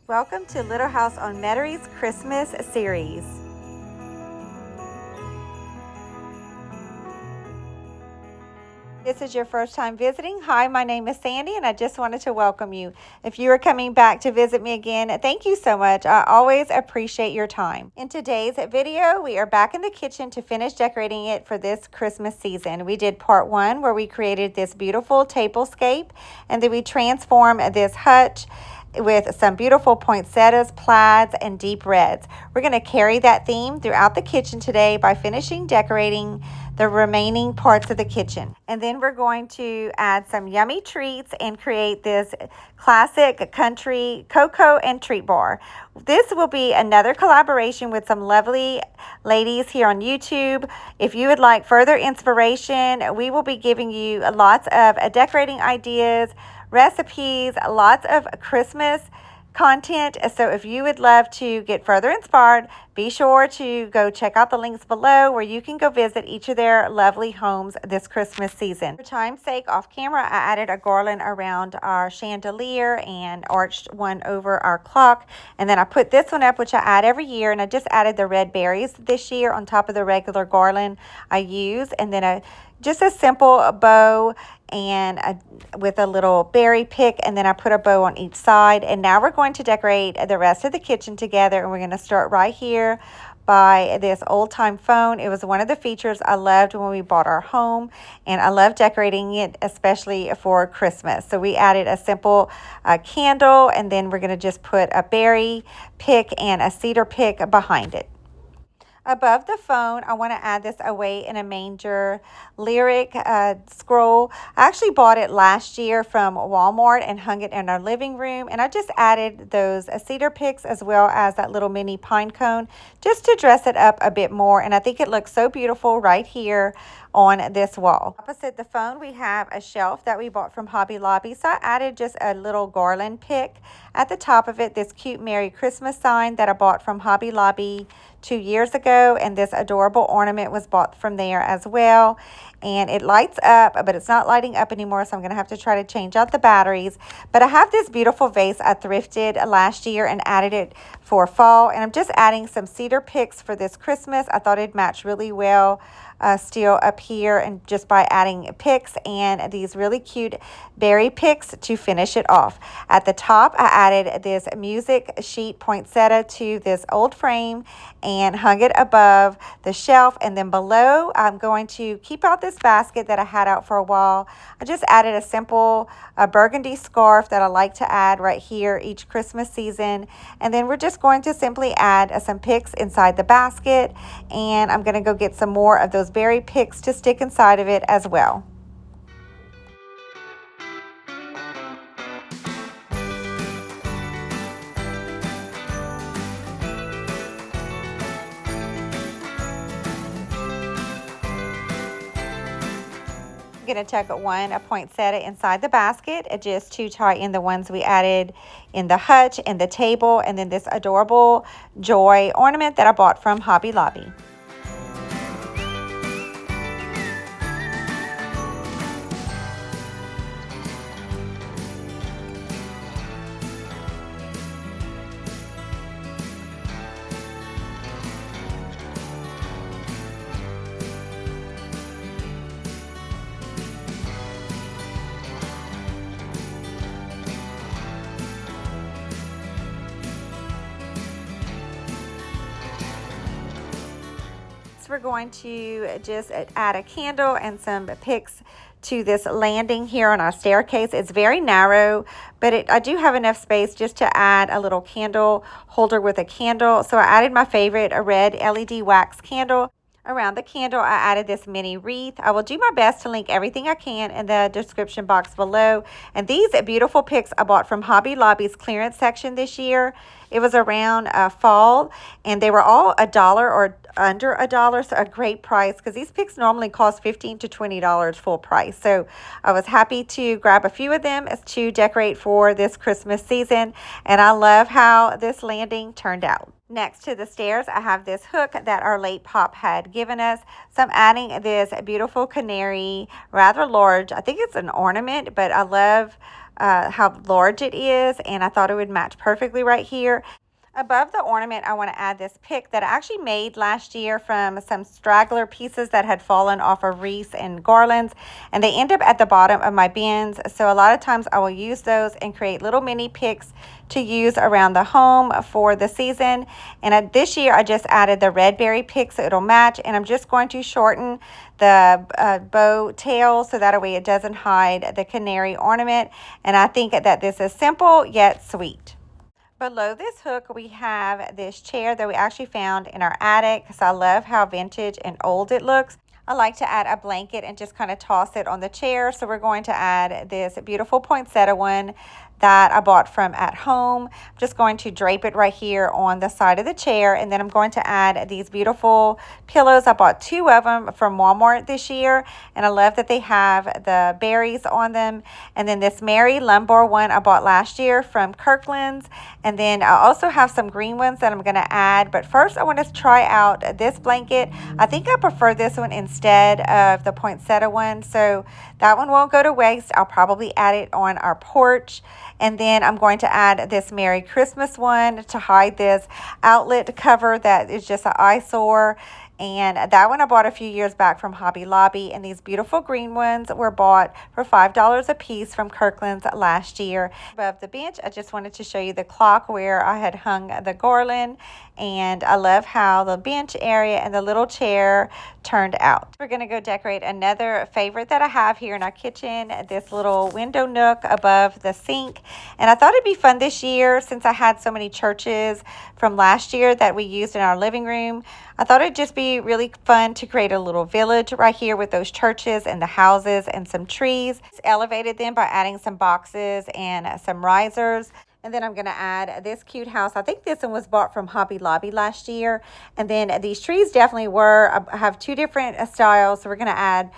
Welcome to Little House on Metairies Christmas series. This is your first time visiting. Hi, my name is Sandy and I just wanted to welcome you. If you are coming back to visit me again, thank you so much. I always appreciate your time. In today's video, we are back in the kitchen to finish decorating it for this Christmas season. We did part one where we created this beautiful tablescape, and then we transformed this hutch with some beautiful poinsettias, plaids, and deep reds. We're going to carry that theme throughout the kitchen today by finishing decorating the remaining parts of the kitchen. And then we're going to add some yummy treats and create this classic country cocoa and treat bar. This will be another collaboration with some lovely ladies here on YouTube. If you would like further inspiration, we will be giving you lots of decorating ideas, recipes, lots of Christmas content. So if you would love to get further inspired, be sure to go check out the links below where you can go visit each of their lovely homes this Christmas season. For time's sake, off camera, I added a garland around our chandelier and arched one over our clock. And then I put this one up, which I add every year, and I just added the red berries this year on top of the regular garland I use. And then just a simple bow and with a little berry pick, and then I put a bow on each side. And now we're going to decorate the rest of the kitchen together, and we're going to start right here by this old-time phone. It was one of the features I loved when we bought our home, and I love decorating it, especially for Christmas. So we added a simple candle, and then we're going to just put a berry pick and a cedar pick behind it. Above the phone, I want to add this Away in a Manger lyric scroll. I actually bought it last year from Walmart and hung it in our living room. And I just added those cedar picks as well as that little mini pine cone just to dress it up a bit more. And I think it looks so beautiful right here on this wall. Opposite the phone, we have a shelf that we bought from Hobby Lobby. So I added just a little garland pick at the top of it, this cute Merry Christmas sign that I bought from Hobby Lobby 2 years ago, and this adorable ornament was bought from there as well. And it lights up, but it's not lighting up anymore, so I'm going to have to try to change out the batteries. But I have this beautiful vase I thrifted last year and added it for fall, and I'm just adding some cedar picks for this Christmas. I thought it'd match really well still up here, and just by adding picks and these really cute berry picks to finish it off. At the top, I added this music sheet poinsettia to this old frame and hung it above the shelf. And then below, I'm going to keep out this basket that I had out for a while. I just added a simple burgundy scarf that I like to add right here each Christmas season. And then we're just going to simply add some picks inside the basket. And I'm going to go get some more of those berry picks to stick inside of it as well. Going to tuck a poinsettia inside the basket just to tie in the ones we added in the hutch and the table, and then this adorable joy ornament that I bought from Hobby Lobby. We're going to just add a candle and some picks to this landing here on our staircase. It's very narrow, but I do have enough space just to add a little candle holder with a candle. So I added my favorite, a red LED wax candle. Around the candle, I added this mini wreath. I will do my best to link everything I can in the description box below. And these beautiful picks I bought from Hobby Lobby's clearance section this year. It was around fall, and they were all $1 or under $1, so a great price, because these picks normally cost $15 to $20 full price. So I was happy to grab a few of them to decorate for this Christmas season, and I love how this landing turned out. Next to the stairs, I have this hook that our late Pop had given us. So I'm adding this beautiful canary, rather large. I think it's an ornament, but I love how large it is, and I thought it would match perfectly right here. Above the ornament, I want to add this pick that I actually made last year from some straggler pieces that had fallen off of wreaths and garlands, and they end up at the bottom of my bins. So a lot of times I will use those and create little mini picks to use around the home for the season. And this year I just added the red berry pick so it'll match, and I'm just going to shorten the bow tail so that way it doesn't hide the canary ornament. And I think that this is simple yet sweet. Below this hook, we have this chair that we actually found in our attic because I love how vintage and old it looks. I like to add a blanket and just kind of toss it on the chair. So we're going to add this beautiful poinsettia one that I bought from at home. I'm just going to drape it right here on the side of the chair, and then I'm going to add these beautiful pillows. I bought 2 of them from Walmart this year, and I love that they have the berries on them. And then this Mary Lumbar one I bought last year from Kirkland's, and then I also have some green ones that I'm going to add. But first I want to try out this blanket. I think I prefer this one instead of the poinsettia one, so that one won't go to waste. I'll probably add it on our porch. And then I'm going to add this Merry Christmas one to hide this outlet cover that is just an eyesore. And that one I bought a few years back from Hobby Lobby. And these beautiful green ones were bought for $5 a piece from Kirkland's last year. Above the bench, I just wanted to show you the clock where I had hung the garland. And I love how the bench area and the little chair turned out. We're going to go decorate another favorite that I have here in our kitchen, this little window nook above the sink. And I thought it'd be fun this year since I had so many churches from last year that we used in our living room. I thought it'd just be really fun to create a little village right here with those churches and the houses and some trees. Just elevated them by adding some boxes and some risers. And then I'm going to add this cute house. I think this one was bought from Hobby Lobby last year. And then these trees definitely were. I have 2 different styles. So we're going to add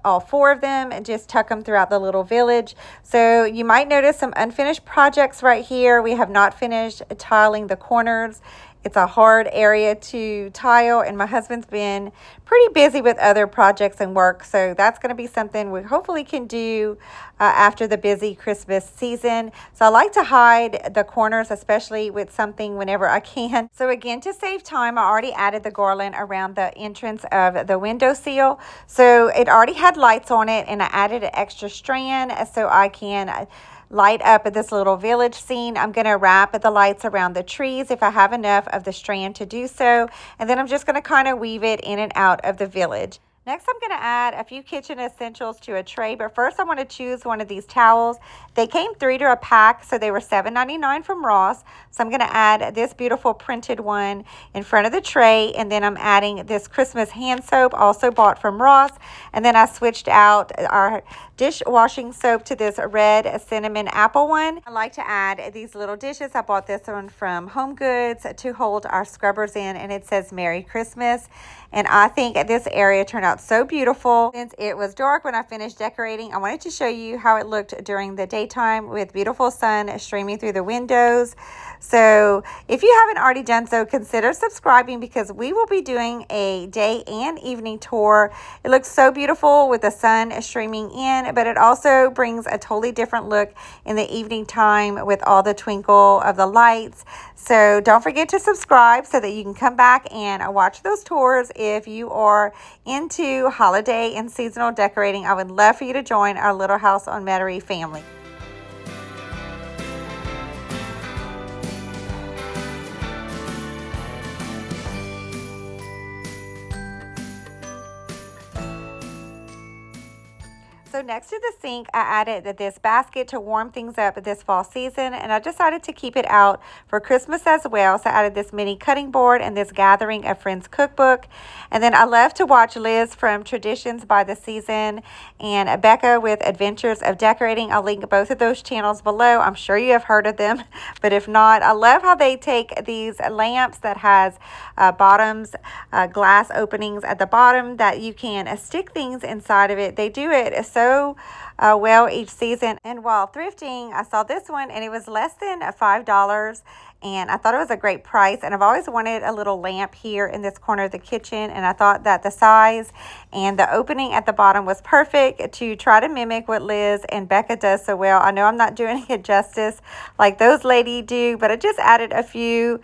all 4 of them and just tuck them throughout the little village. So you might notice some unfinished projects right here. We have not finished tiling the corners. It's a hard area to tile, and my husband's been pretty busy with other projects and work, so that's going to be something we hopefully can do after the busy Christmas season. So I like to hide the corners, especially with something whenever I can. So again, to save time, I already added the garland around the entrance of the windowsill. So it already had lights on it, and I added an extra strand so I can light up at this little village scene. I'm going to wrap the lights around the trees if I have enough of the strand to do so. And then I'm just going to kind of weave it in and out of the village. Next, I'm going to add a few kitchen essentials to a tray, but first I want to choose one of these towels. They came 3 to a pack, so they were $7.99 from Ross. So I'm going to add this beautiful printed one in front of the tray, and then I'm adding this Christmas hand soap, also bought from Ross. And then I switched out our dishwashing soap to this red cinnamon apple one. I like to add these little dishes. I bought this one from Home Goods to hold our scrubbers in, and it says Merry Christmas. And I think this area turned out so beautiful. Since it was dark when I finished decorating, I wanted to show you how it looked during the daytime with beautiful sun streaming through the windows. So if you haven't already done so, consider subscribing because we will be doing a day and evening tour. It looks so beautiful with the sun streaming in, but it also brings a totally different look in the evening time with all the twinkle of the lights. So don't forget to subscribe so that you can come back and watch those tours if you are into holiday and seasonal decorating. I would love for you to join our Little House on Metairie family. So next to the sink, I added this basket to warm things up this fall season, and I decided to keep it out for Christmas as well. So I added this mini cutting board and this Gathering of Friends cookbook. And then I love to watch Liz from Traditions by the Season and Becca with Adventures of Decorating. I'll link both of those channels below. I'm sure you have heard of them, but if not, I love how they take these lamps that has bottoms, glass openings at the bottom that you can stick things inside of it. They do it so well each season. And while thrifting, I saw this one and it was less than $5, and I thought it was a great price. And I've always wanted a little lamp here in this corner of the kitchen, and I thought that the size and the opening at the bottom was perfect to try to mimic what Liz and Becca does so well. I know I'm not doing it justice like those ladies do, but I just added a few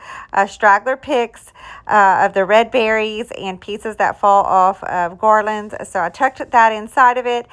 straggler picks of the red berries and pieces that fall off of garlands. So I tucked that inside of it.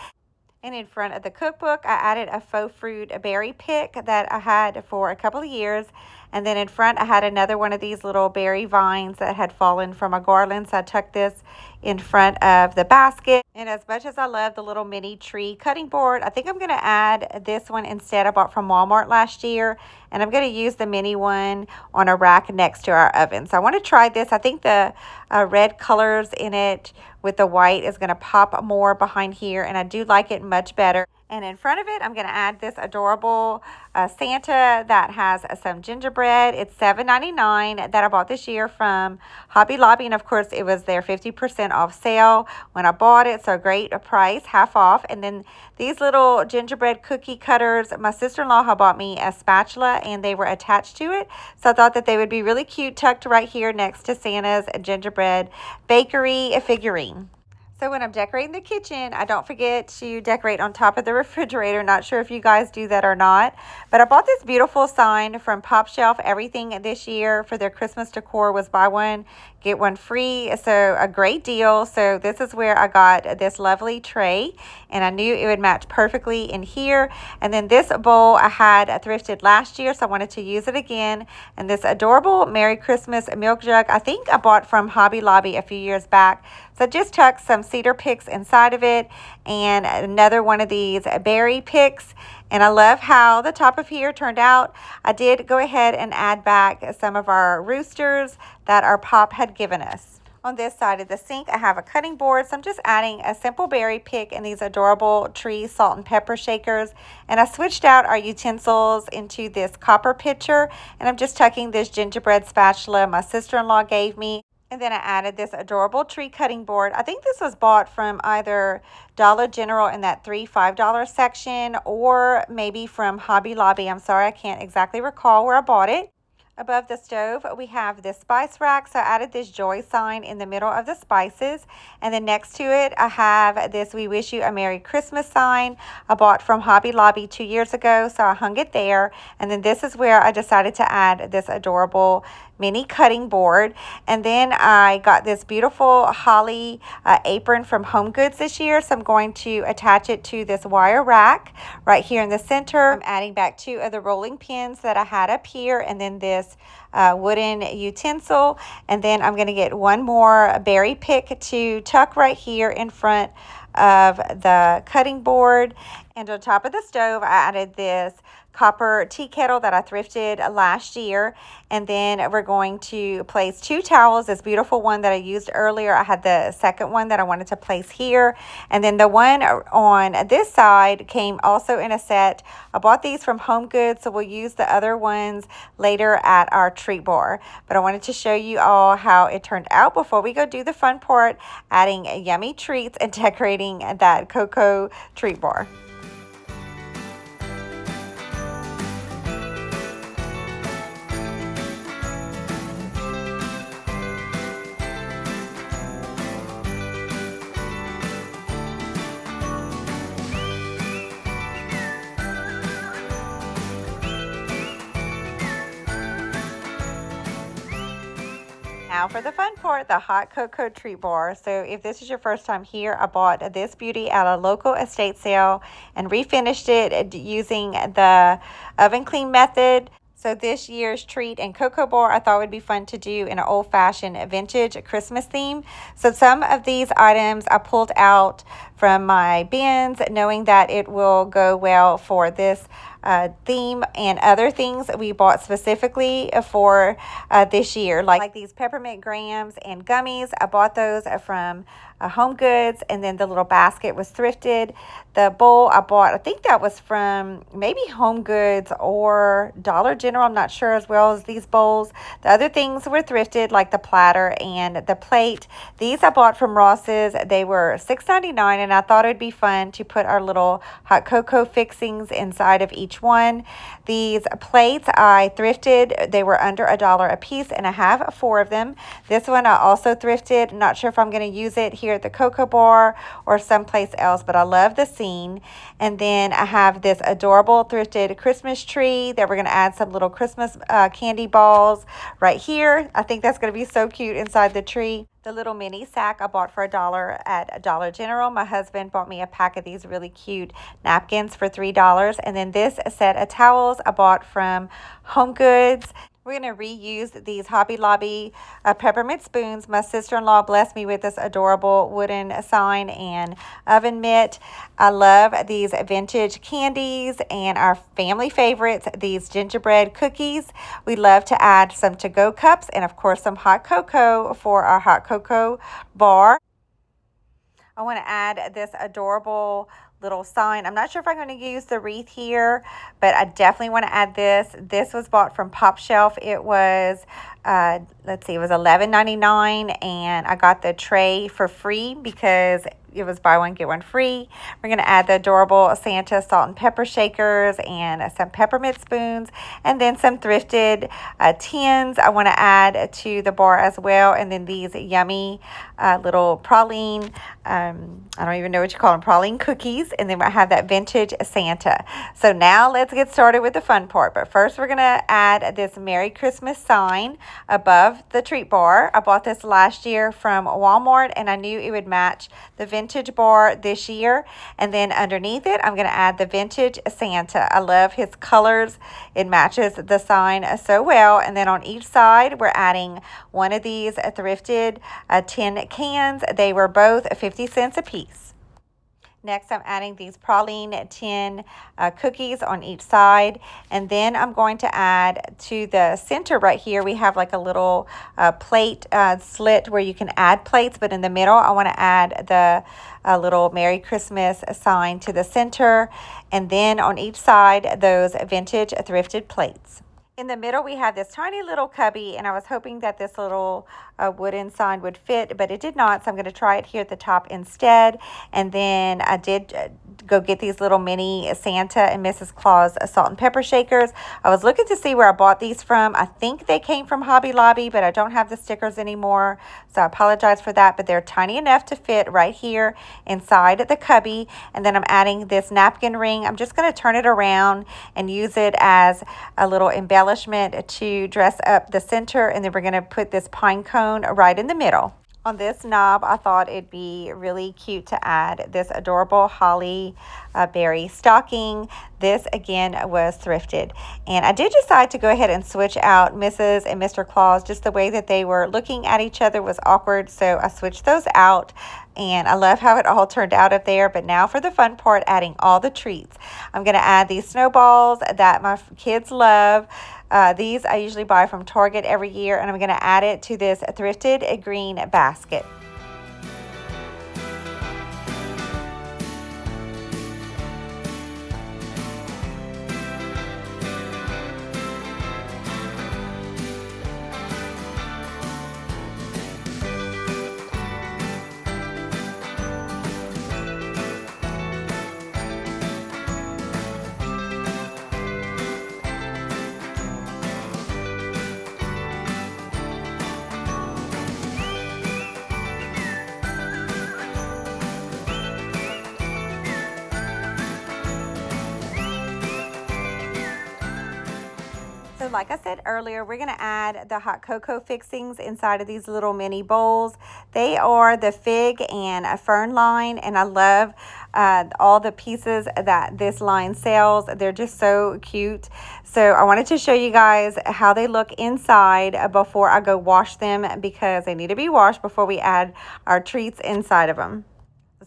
And in front of the cookbook, I added a faux fruit, a berry pick that I had for a couple of years. And then in front, I had another one of these little berry vines that had fallen from a garland. So I tucked this in front of the basket. And as much as I love the little mini tree cutting board, I think I'm going to add this one instead. I bought from Walmart last year. And I'm going to use the mini one on a rack next to our oven. So I want to try this. I think the red colors in it with the white is going to pop more behind here. And I do like it much better. And in front of it, I'm going to add this adorable Santa that has some gingerbread. It's $7.99 that I bought this year from Hobby Lobby. And of course, it was their 50% off sale when I bought it. So great price, half off. And then these little gingerbread cookie cutters, my sister-in-law had bought me a spatula and they were attached to it. So I thought that they would be really cute tucked right here next to Santa's gingerbread bakery figurine. So when I'm decorating the kitchen, I don't forget to decorate on top of the refrigerator. Not sure if you guys do that or not. But I bought this beautiful sign from Pop Shelf. Everything this year for their Christmas decor was buy one, get one free. So a great deal. So this is where I got this lovely tray. And I knew it would match perfectly in here. And then this bowl I had thrifted last year, so I wanted to use it again. And this adorable Merry Christmas milk jug, I think I bought from Hobby Lobby a few years back. So just tuck some cedar picks inside of it and another one of these berry picks. And I love how the top of here turned out. I did go ahead and add back some of our roosters that our pop had given us. On this side of the sink, I have a cutting board. So I'm just adding a simple berry pick and these adorable tree salt and pepper shakers. And I switched out our utensils into this copper pitcher. And I'm just tucking this gingerbread spatula my sister-in-law gave me. And then I added this adorable tree cutting board. I think this was bought from either Dollar General in that $3-5 section or maybe from Hobby Lobby. I'm sorry, I can't exactly recall where I bought it. Above the stove, we have this spice rack. So I added this joy sign in the middle of the spices. And then next to it, I have this We Wish You a Merry Christmas sign I bought from Hobby Lobby 2 years ago. So I hung it there. And then this is where I decided to add this adorable mini cutting board. And then I got this beautiful holly apron from Home Goods this year. So I'm going to attach it to this wire rack right here in the center. I'm adding back 2 of the rolling pins that I had up here. And then this wooden utensil. And then I'm going to get one more berry pick to tuck right here in front of the cutting board. And on top of the stove, I added this copper tea kettle that I thrifted last year. And then we're going to place 2 towels. This beautiful one that I used earlier, I had the second one that I wanted to place here. And then the one on this side came also in a set. I bought these from Home Goods, so we'll use the other ones later at our treat bar. But I wanted to show you all how it turned out before we go do the fun part, adding yummy treats and decorating that cocoa treat bar. Now for the fun part, the hot cocoa treat bar. So if this is your first time here, I bought this beauty at a local estate sale and refinished it using the oven clean method. So this year's treat and cocoa bar I thought would be fun to do in an old-fashioned vintage Christmas theme. So some of these items I pulled out from my bins, knowing that it will go well for this theme, and other things we bought specifically for this year, like these peppermint grams and gummies. I bought those from Home Goods, and then the little basket was thrifted. The bowl I bought, I think that was from maybe Home Goods or Dollar General, I'm not sure, as well as these bowls. The other things were thrifted, like the platter and the plate. These I bought from Ross's. They were $6.99, and I thought it'd be fun to put our little hot cocoa fixings inside of each each one. These plates I thrifted. They were under $1 a piece, and I have 4 of them. This one I also thrifted. Not sure if I'm going to use it here at the Cocoa Bar or someplace else, but I love the scene. And then I have this adorable thrifted Christmas tree that we're going to add some little Christmas candy balls right here. I think that's going to be so cute inside the tree. The little mini sack I bought for $1 at Dollar General. My husband bought me a pack of these really cute napkins for $3. And then this set of towels I bought from Home Goods. We're going to reuse these Hobby Lobby peppermint spoons. My sister-in-law blessed me with this adorable wooden sign and oven mitt. I love these vintage candies and our family favorites, these gingerbread cookies. We love to add some to-go cups and, of course, some hot cocoa for our hot cocoa bar. I want to add this adorable little sign. I'm not sure if I'm going to use the wreath here, but I definitely want to add this. This was bought from Pop Shelf. It was, let's see, it was $11.99, and I got the tray for free because it was buy one, get one free. We're going to add the adorable Santa salt and pepper shakers and some peppermint spoons, and then some thrifted tins I want to add to the bar as well. And then these yummy little praline, I don't even know what you call them, praline cookies. And then I have that vintage Santa. So now let's get started with the fun part. But first we're going to add this Merry Christmas sign above the treat bar. I bought this last year from Walmart, and I knew it would match the vintage bar this year. And then underneath it, I'm going to add the vintage Santa. I love his colors. It matches the sign so well. And then on each side, we're adding one of these thrifted tin cans. They were both 50 cents a piece. Next, I'm adding these praline tin cookies on each side. And then I'm going to add to the center right here, we have like a little plate slit where you can add plates. But in the middle, I want to add the little Merry Christmas sign to the center. And then on each side, those vintage thrifted plates. In the middle, we have this tiny little cubby, and I was hoping that this little wooden sign would fit, but it did not, so I'm going to try it here at the top instead. And then I did go get these little mini Santa and Mrs. Claus salt and pepper shakers. I was looking to see where I bought these from. I think they came from Hobby Lobby, but I don't have the stickers anymore, so I apologize for that. But they're tiny enough to fit right here inside the cubby. And then I'm adding this napkin ring. I'm just going to turn it around and use it as a little embellishment to dress up the center. And then we're going to put this pine cone right in the middle. On this knob, I thought it'd be really cute to add this adorable holly berry stocking. This, again, was thrifted. And I did decide to go ahead and switch out Mrs. and Mr. Claus. Just the way that they were looking at each other was awkward, so I switched those out. And I love how it all turned out up there. But now for the fun part, adding all the treats. I'm going to add these snowballs that my kids love. These I usually buy from Target every year, and I'm going to add it to this thrifted green basket. So like I said earlier, we're going to add the hot cocoa fixings inside of these little mini bowls. They are the fig and fern line, and I love all the pieces that this line sells. They're just so cute. So I wanted to show you guys how they look inside before I go wash them, because they need to be washed before we add our treats inside of them.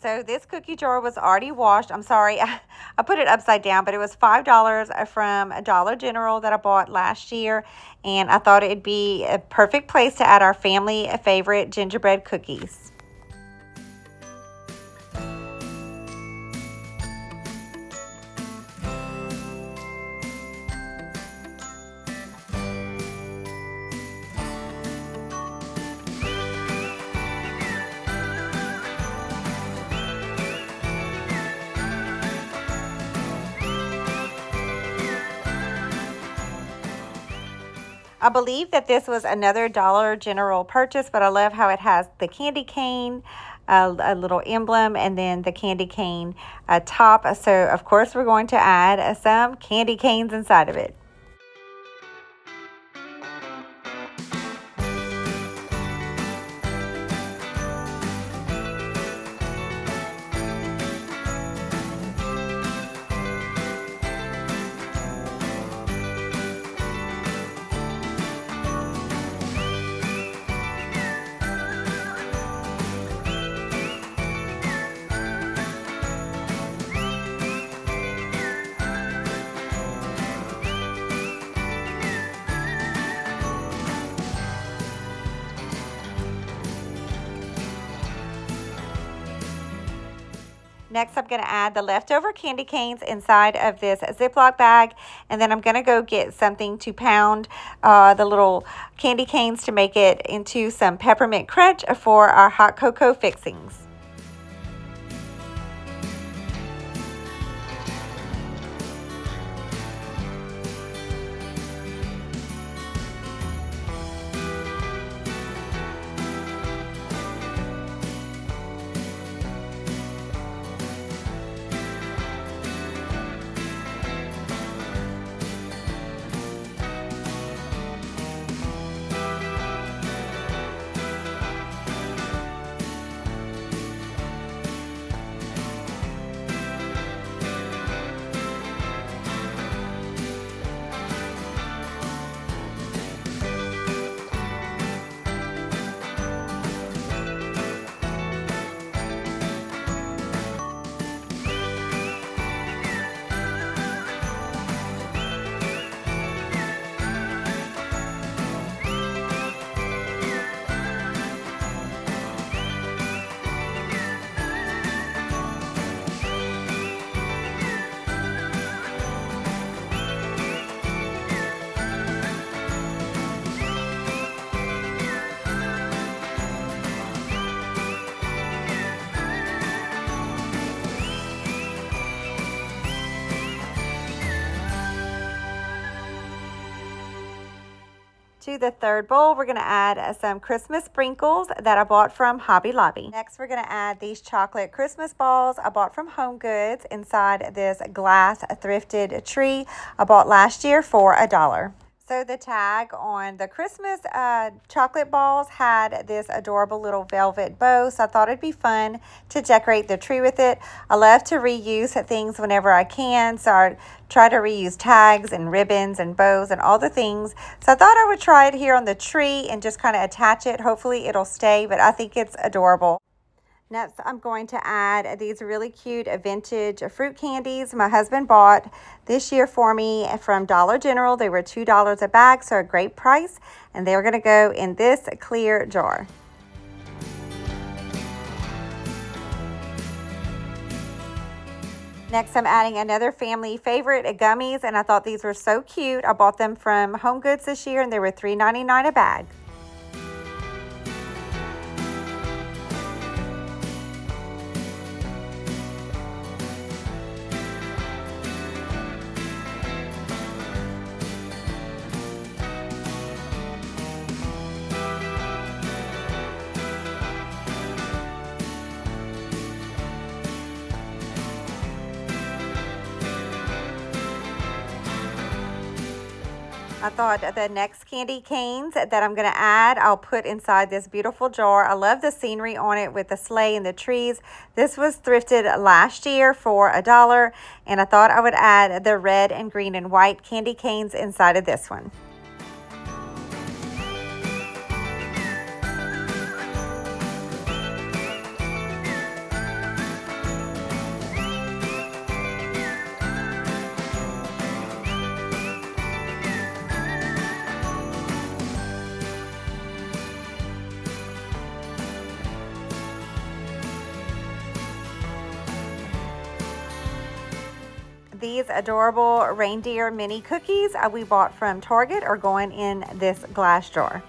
So this cookie jar was already washed. I'm sorry, I put it upside down, but it was $5 from Dollar General that I bought last year. And I thought it'd be a perfect place to add our family favorite gingerbread cookies. I believe that this was another Dollar General purchase, but I love how it has the candy cane, a little emblem, and then the candy cane top. So, of course, we're going to add some candy canes inside of it. Next, I'm going to add the leftover candy canes inside of this Ziploc bag, and then I'm going to go get something to pound the little candy canes to make it into some peppermint crunch for our hot cocoa fixings. To the third bowl, we're going to add some Christmas sprinkles that I bought from Hobby Lobby. Next, we're going to add these chocolate Christmas balls I bought from Home Goods inside this glass thrifted tree I bought last year for $1. So the tag on the Christmas chocolate balls had this adorable little velvet bow, so I thought it'd be fun to decorate the tree with it. I love to reuse things whenever I can, so I try to reuse tags and ribbons and bows and all the things. So I thought I would try it here on the tree and just kind of attach it. Hopefully it'll stay, but I think it's adorable. Next, I'm going to add these really cute vintage fruit candies my husband bought this year for me from Dollar General. They were $2 a bag, so a great price. And they're going to go in this clear jar. Next, I'm adding another family favorite, gummies, and I thought these were so cute. I bought them from Home Goods this year, and they were $3.99 a bag. I thought the next candy canes that I'm going to add, I'll put inside this beautiful jar. I love the scenery on it with the sleigh and the trees. This was thrifted last year for $1, and I thought I would add the red and green and white candy canes inside of this one. These adorable reindeer mini cookies we bought from Target are going in this glass jar.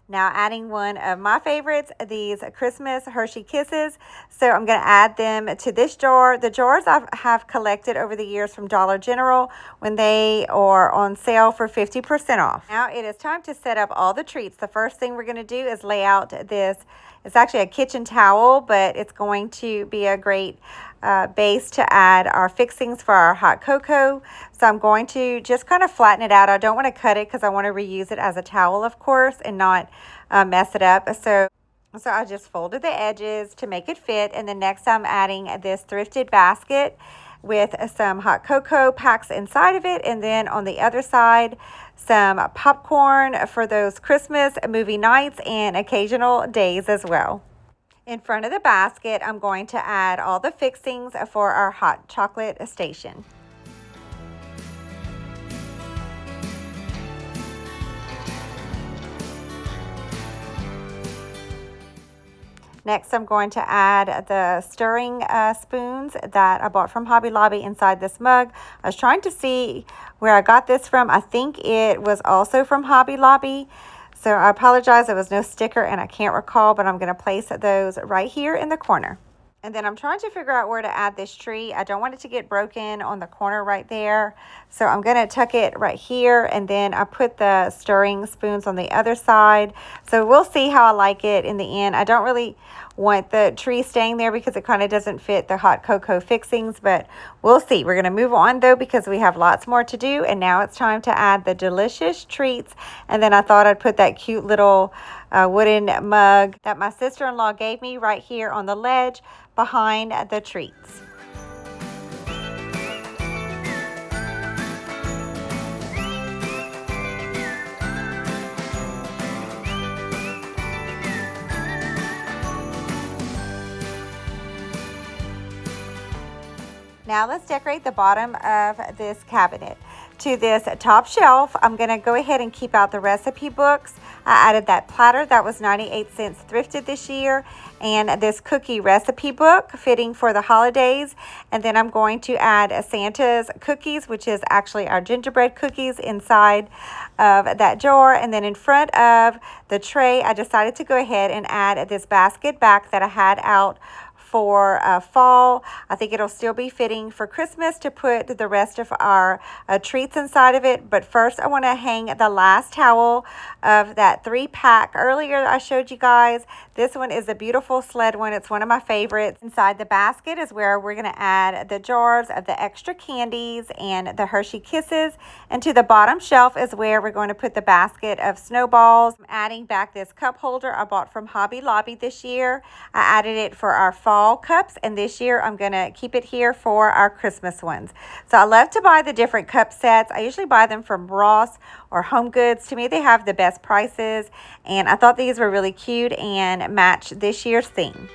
Now adding one of my favorites, these Christmas Hershey Kisses. So I'm going to add them to this jar. The jars I have collected over the years from Dollar General when they are on sale for 50% off. Now it is time to set up all the treats. The first thing we're going to do is lay out this. It's actually a kitchen towel, but it's going to be a great base to add our fixings for our hot cocoa. So I'm going to just kind of flatten it out. I don't want to cut it because I want to reuse it as a towel, of course, and not mess it up. So I just folded the edges to make it fit. And then next I'm adding this thrifted basket with some hot cocoa packs inside of it. And then on the other side, some popcorn for those Christmas movie nights and occasional days as well. In front of the basket, I'm going to add all the fixings for our hot chocolate station. Next, I'm going to add the stirring spoons that I bought from Hobby Lobby inside this mug. I was trying to see where I got this from. I think it was also from Hobby Lobby. So I apologize, there was no sticker and I can't recall, but I'm going to place those right here in the corner. And then I'm trying to figure out where to add this tree. I don't want it to get broken on the corner right there. So I'm going to tuck it right here. And then I put the stirring spoons on the other side. So we'll see how I like it in the end. I don't really want the tree staying there because it kind of doesn't fit the hot cocoa fixings, but we'll see. We're going to move on though because we have lots more to do. And now it's time to add the delicious treats. And then I thought I'd put that cute little wooden mug that my sister-in-law gave me right here on the ledge behind the treats. Now let's decorate the bottom of this cabinet. To this top shelf, I'm going to go ahead and keep out the recipe books. I added that platter that was 98 cents thrifted this year, and this cookie recipe book fitting for the holidays. And then I'm going to add Santa's cookies, which is actually our gingerbread cookies, inside of that jar. And then in front of the tray, I decided to go ahead and add this basket back that I had out for fall. I think it'll still be fitting for Christmas to put the rest of our treats inside of it. But first I want to hang the last towel of that 3-pack earlier I showed you guys. This one is a beautiful sled one. It's one of my favorites. Inside the basket is where we're going to add the jars of the extra candies and the Hershey Kisses. And to the bottom shelf is where we're going to put the basket of snowballs. I'm adding back this cup holder I bought from Hobby Lobby this year. I added it for our fall cups, and this year I'm going to keep it here for our Christmas ones. So I love to buy the different cup sets. I usually buy them from Ross or Home Goods. To me, they have the best prices, and I thought these were really cute and match this year's theme.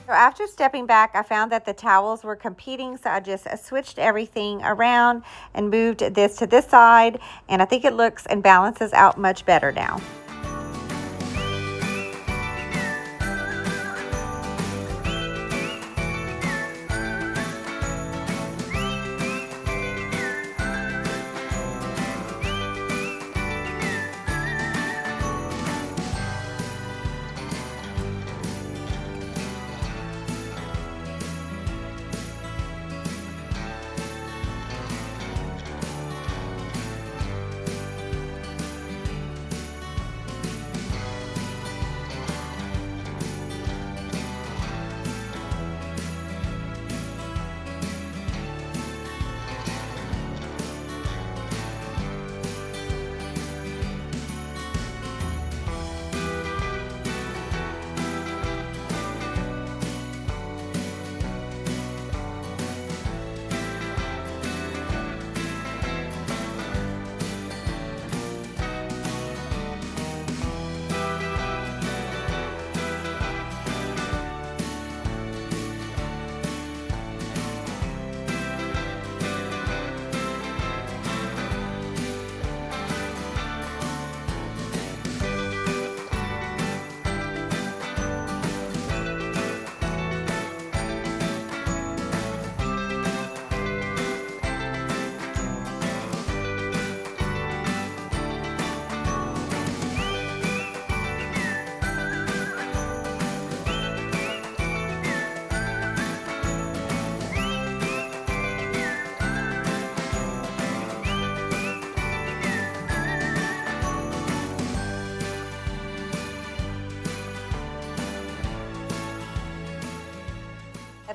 So after stepping back, I found that the towels were competing, so I just switched everything around and moved this to this side, and I think it looks and balances out much better now.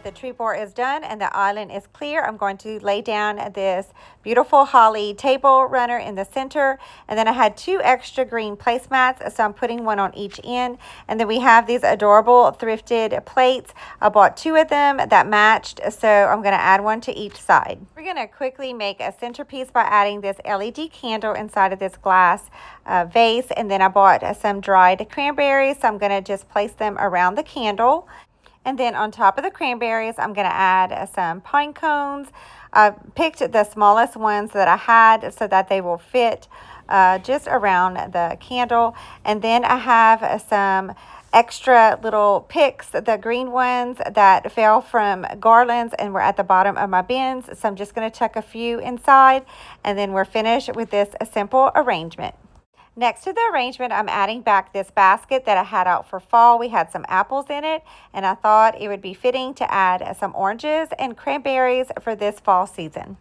the tree board is done and the island is clear, I'm going to lay down this beautiful holly table runner in the center. And then I had 2 extra green placemats, so I'm putting one on each end. And then we have these adorable thrifted plates. I bought 2 of them that matched, so I'm going to add one to each side. We're going to quickly make a centerpiece by adding this LED candle inside of this glass vase. And then I bought some dried cranberries, so I'm going to just place them around the candle. And then on top of the cranberries, I'm going to add some pine cones. I picked the smallest ones that I had so that they will fit just around the candle. And then I have some extra little picks, the green ones that fell from garlands and were at the bottom of my bins. So I'm just going to chuck a few inside, and then we're finished with this simple arrangement. Next to the arrangement, I'm adding back this basket that I had out for fall. We had some apples in it, and I thought it would be fitting to add some oranges and cranberries for this fall season.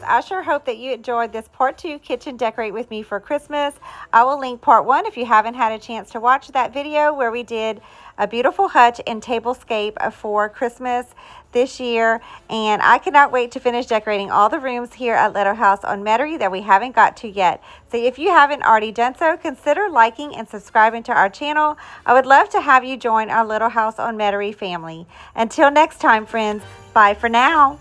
I sure hope that you enjoyed this part 2 kitchen decorate with me for Christmas. I will link part 1 if you haven't had a chance to watch that video where we did a beautiful hutch and tablescape for Christmas this year. And I cannot wait to finish decorating all the rooms here at Little House on Metairie that we haven't got to yet. So if you haven't already done so, consider liking and subscribing to our channel. I would love to have you join our Little House on Metairie family. Until next time, friends, bye for now.